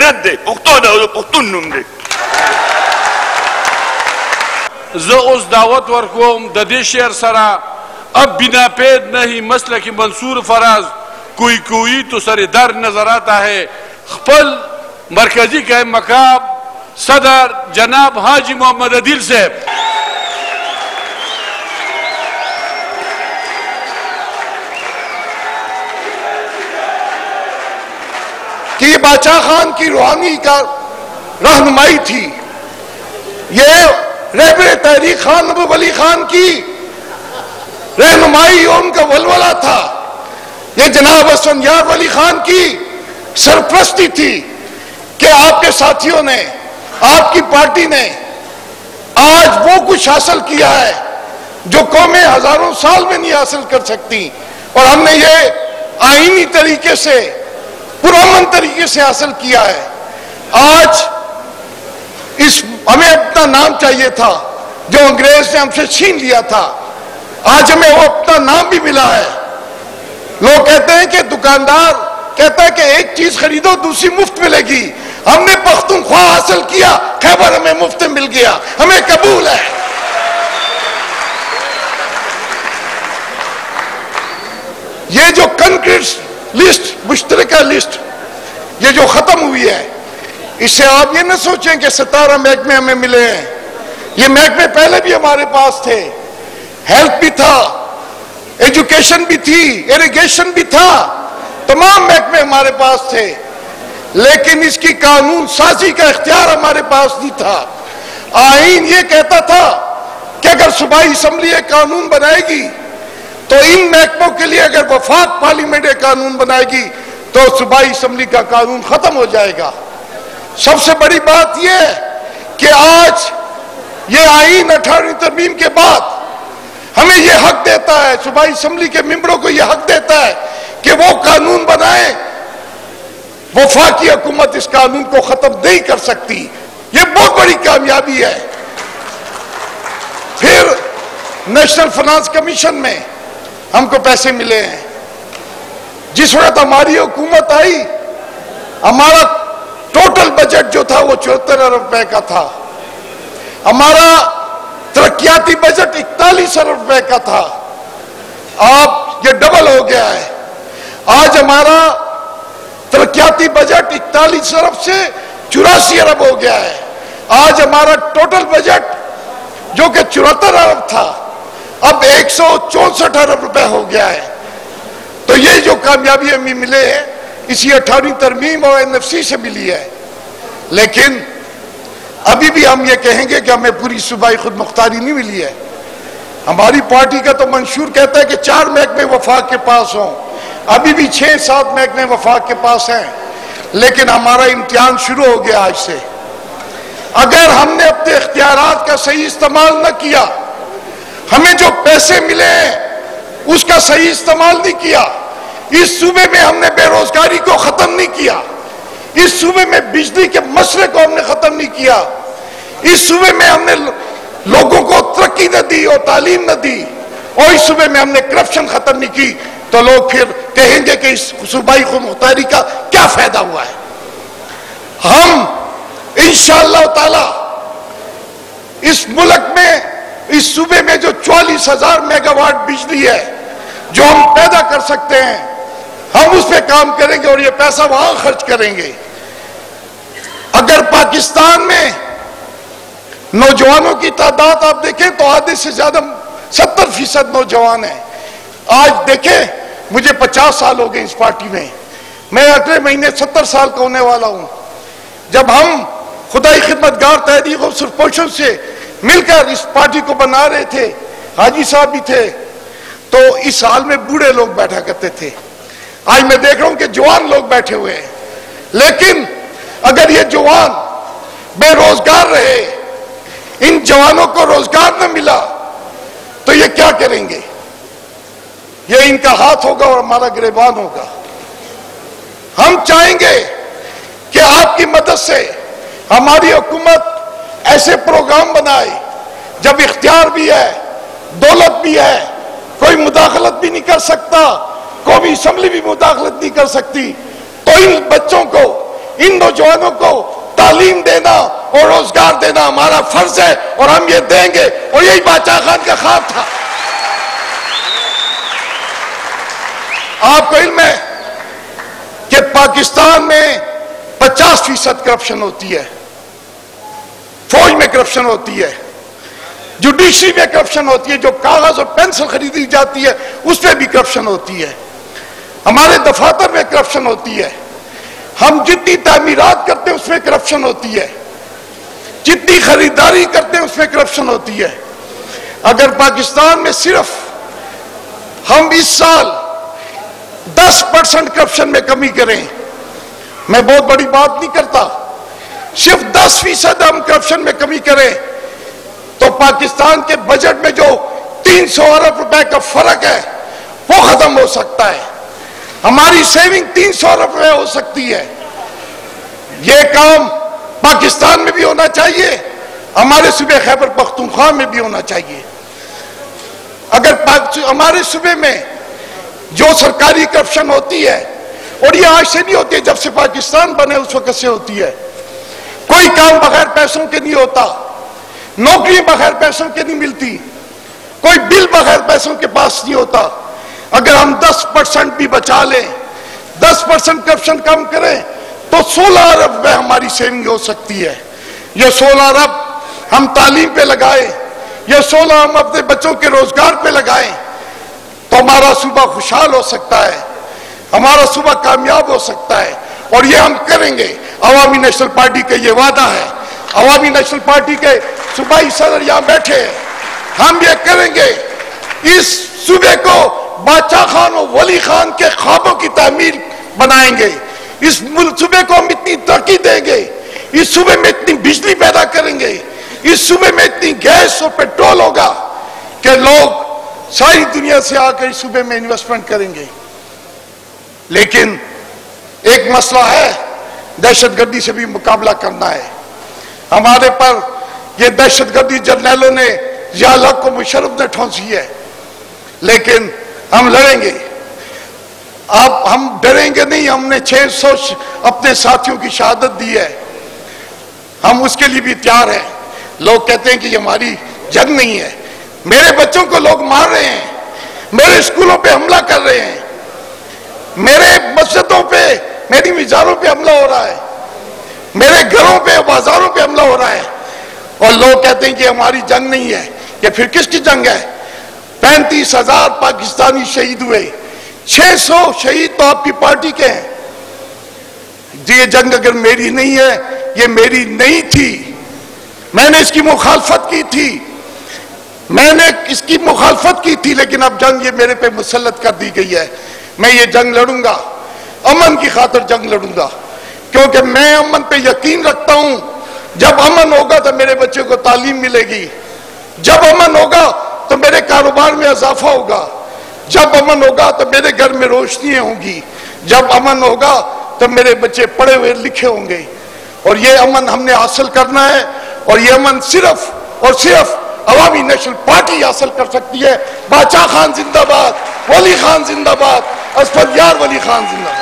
ملت دے پختو دا پختون نوم دے. زه اوس دعوت ورکوم د دې شعر سره اب بنا پید نہیں مسلک منصور فراز کوئی کوئی تو سر در نظر آتا ہے. خپل مرکزی کا مقام صدر جناب حاجی محمد عدیل صاحب. کہ یہ باچا خان کی روحانی کا رہنمائی تھی، یہ رہبر تحریک خان محبوب علی خان کی رہنمائی اور ان کا ولولہ تھا، یہ جناب حسن یار ولی خان کی سرپرستی تھی کہ آپ کے ساتھیوں نے، آپ کی پارٹی نے آج وہ کچھ حاصل کیا ہے جو قومیں ہزاروں سال میں نہیں حاصل کر سکتی، اور ہم نے یہ آئینی طریقے سے پرامن طریقے سے حاصل کیا ہے. آج ہمیں اپنا نام چاہیے تھا جو انگریز نے ہم سے چھین لیا تھا، آج ہمیں وہ اپنا نام بھی ملا ہے. لوگ کہتے ہیں کہ دکاندار کہتا ہے کہ ایک چیز خریدو دوسری مفت ملے گی، ہم نے پختونخوا حاصل کیا، خیبر ہمیں مفت مل گیا، ہمیں قبول ہے. یہ جو کنکریٹ لسٹ، مشترکہ لسٹ یہ جو ختم ہوئی ہے، اس سے آپ یہ نہ سوچیں کہ 17 محکمے ہمیں ملے ہیں. یہ محکمے پہلے بھی ہمارے پاس تھے، ہیلتھ بھی تھا، ایجوکیشن بھی تھی، ایریگیشن بھی تھا، تمام محکمے ہمارے پاس تھے، لیکن اس کی قانون سازی کا اختیار ہمارے پاس نہیں تھا. آئین یہ کہتا تھا کہ اگر صوبائی اسمبلی ایک قانون بنائے گی تو ان محکموں کے لیے اگر وفاق پارلیمنٹ ایک قانون بنائے گی تو صوبائی اسمبلی کا قانون ختم ہو جائے گا. سب سے بڑی بات یہ ہے کہ آج یہ آئین 18ویں ترمیم کے بعد ہمیں یہ حق دیتا ہے، صوبائی اسمبلی کے ممبروں کو یہ حق دیتا ہے کہ وہ قانون بنائیں. وفاقی حکومت اس قانون کو ختم نہیں کر سکتی، یہ بہت بڑی کامیابی ہے. پھر نیشنل فائنانس کمیشن میں ہم کو پیسے ملے ہیں. جس وقت ہماری حکومت آئی ہمارا ٹوٹل بجٹ جو تھا وہ 74 ارب روپے کا تھا، ہمارا ترقیاتی بجٹ 41 ارب روپے کا تھا، آپ یہ ڈبل ہو گیا ہے. آج ہمارا ترقیاتی بجٹ 41 ارب سے 84 ارب ہو گیا ہے. آج ہمارا ٹوٹل بجٹ جو کہ 74 ارب تھا اب 164 ارب روپے ہو گیا ہے. تو یہ جو کامیابی ہمیں ملے ہیں اسی 18ویں ترمیم اور NFC سے ملی ہے. لیکن ابھی بھی ہم یہ کہیں گے کہ ہمیں پوری صوبائی خود مختاری نہیں ملی ہے. ہماری پارٹی کا تو منشور کہتا ہے کہ 4 محکمے وفاق کے پاس ہوں، ابھی بھی 6-7 محکمے وفاق کے پاس ہیں، لیکن ہمارا امتحان شروع ہو گیا آج سے. اگر ہم نے اپنے اختیارات کا صحیح استعمال نہ کیا، ہمیں جو پیسے ملے ہیں اس کا صحیح استعمال نہیں کیا، اس صوبے میں ہم نے بے روزگاری کو ختم نہیں کیا، اس صوبے میں بجلی کے مسئلے کو ہم نے ختم نہیں کیا، اس صوبے میں ہم نے لوگوں کو ترقی نہ دی اور تعلیم نہ دی، اور اس صوبے میں ہم نے کرپشن ختم نہیں کی، تو لوگ پھر کہیں گے کہ اس صوبائی خود مختاری کا کیا فائدہ ہوا ہے. ہم انشاءاللہ تعالی اس ملک میں، اس صوبے میں جو 44,000 میگا واٹ بجلی ہے جو ہم پیدا کر سکتے ہیں، ہم اس پہ کام کریں گے اور یہ پیسہ وہاں خرچ کریں گے. اگر پاکستان میں نوجوانوں کی تعداد آپ دیکھیں تو آدھے سے زیادہ 70% نوجوان ہیں. آج دیکھیں مجھے 50 سال ہو گئے اس پارٹی میں اگلے مہینے 70 سال کا ہونے والا ہوں. جب ہم خدائی خدمتگار تحریک اور سرپوشوں سے مل کر اس پارٹی کو بنا رہے تھے، حاجی صاحب بھی تھے، تو اس حال میں بوڑھے لوگ بیٹھا کرتے تھے. آج میں دیکھ رہا ہوں کہ جوان لوگ بیٹھے ہوئے ہیں. لیکن اگر یہ جوان بے روزگار رہے، ان جوانوں کو روزگار نہ ملا تو یہ کیا کریں گے؟ یہ ان کا ہاتھ ہوگا اور ہمارا گریبان ہوگا. ہم چاہیں گے کہ آپ کی مدد سے ہماری حکومت ایسے پروگرام بنائے جب اختیار بھی ہے، دولت بھی ہے، کوئی مداخلت بھی نہیں کر سکتا، قومی اسمبلی بھی مداخلت نہیں کر سکتی، تو ان بچوں کو ان نوجوانوں کو تعلیم دینا اور روزگار دینا ہمارا فرض ہے اور ہم یہ دیں گے، اور یہی بادشاہ خان کا خواب تھا۔ آپ کو علم ہے کہ پاکستان میں 50% کرپشن ہوتی ہے، فوج میں کرپشن ہوتی ہے، جوڈیشری میں کرپشن ہوتی ہے، جو کاغذ اور پینسل خریدی جاتی ہے اس میں بھی کرپشن ہوتی ہے، ہمارے دفاتر میں کرپشن ہوتی ہے، ہم جتنی تعمیرات کرتے ہیں اس میں کرپشن ہوتی ہے، جتنی خریداری کرتے ہیں اس میں کرپشن ہوتی ہے۔ اگر پاکستان میں صرف ہم اس سال 10% کرپشن میں کمی کریں، میں بہت بڑی بات نہیں کرتا، صرف 10% ہم کرپشن میں کمی کریں تو پاکستان کے بجٹ میں جو 300 ارب روپے کا فرق ہے وہ ختم ہو سکتا ہے، ہماری سیونگ 300 ارب روپے ہو سکتی ہے۔ یہ کام پاکستان میں بھی ہونا چاہیے، ہمارے صوبے خیبر پختونخوا میں بھی ہونا چاہیے۔ اگر ہمارے صوبے میں جو سرکاری کرپشن ہوتی ہے، اور یہ آج سے نہیں ہوتی ہے، جب سے پاکستان بنے اس وقت سے ہوتی ہے، کوئی کام بغیر پیسوں کے نہیں ہوتا، نوکری بغیر پیسوں کے نہیں ملتی، کوئی بل بغیر پیسوں کے پاس نہیں ہوتا۔ اگر ہم 10% بھی بچا لیں، 10% کرپشن کم کریں تو 16 ارب روپے ہماری سیونگ ہو سکتی ہے۔ یہ 16 ارب ہم تعلیم پہ لگائیں، یہ 16 ہم اپنے بچوں کے روزگار پہ لگائیں تو ہمارا صوبہ خوشحال ہو سکتا ہے، ہمارا صوبہ کامیاب ہو سکتا ہے، اور یہ ہم کریں گے۔ عوامی نیشنل پارٹی کا یہ وعدہ ہے، عوامی نیشنل پارٹی کے صوبائی صدر یہاں بیٹھے ہیں، ہم یہ کریں گے، اس صوبے کو بادشاہ خان اور ولی خان کے خوابوں کی تعمیر بنائیں گے، اس صوبے کو ہم اتنی ترقی دیں گے، اس صوبے میں اتنی بجلی پیدا کریں گے، اس صوبے میں اتنی گیس اور پیٹرول ہوگا کہ لوگ ساری دنیا سے آ کر اس صوبے میں انویسٹمنٹ کریں گے۔ لیکن ایک مسئلہ ہے، دہشت گردی سے بھی مقابلہ کرنا ہے۔ ہمارے پر یہ دہشت گردی جرنیلوں نے، ضیاء الحق کو مشرف نے ٹھونسی ہے، لیکن ہم لڑیں گے۔ اب ہم ڈریں گے نہیں، ہم نے 600 اپنے ساتھیوں کی شہادت دی ہے، ہم اس کے لیے بھی تیار ہیں۔ لوگ کہتے ہیں کہ یہ ہماری جنگ نہیں ہے، میرے بچوں کو لوگ مار رہے ہیں، میرے اسکولوں پہ حملہ کر رہے ہیں، میرے مسجدوں پہ، میری مزاروں پہ حملہ ہو رہا ہے، میرے گھروں پہ، بازاروں پہ حملہ ہو رہا ہے، اور لوگ کہتے ہیں کہ ہماری جنگ نہیں ہے۔ یہ پھر کس کی جنگ ہے؟ 35,000 پاکستانی شہید ہوئے، 600 شہید تو آپ کی پارٹی کے ہیں۔ یہ جنگ اگر میری نہیں ہے، یہ میری نہیں تھی، میں نے اس کی مخالفت کی تھی، میں نے اس کی مخالفت کی تھی، لیکن اب جنگ یہ میرے پہ مسلط کر دی گئی ہے۔ میں یہ جنگ لڑوں گا، امن کی خاطر جنگ لڑوں گا، کیونکہ میں امن پہ یقین رکھتا ہوں۔ جب امن ہوگا تو میرے بچے کو تعلیم ملے گی، جب امن ہوگا تو میرے کاروبار میں اضافہ ہوگا، جب امن ہوگا تو میرے گھر میں روشنیاں ہوں گی، جب امن ہوگا تو میرے بچے پڑھے ہوئے لکھے ہوں گے۔ اور یہ امن ہم نے حاصل کرنا ہے، اور یہ امن صرف اور صرف عوامی نیشنل پارٹی حاصل کر سکتی ہے۔ بادشاہ خان زندہ باد، ولی خان زندہ باد، اسفل یار ولی خان زندہ باد۔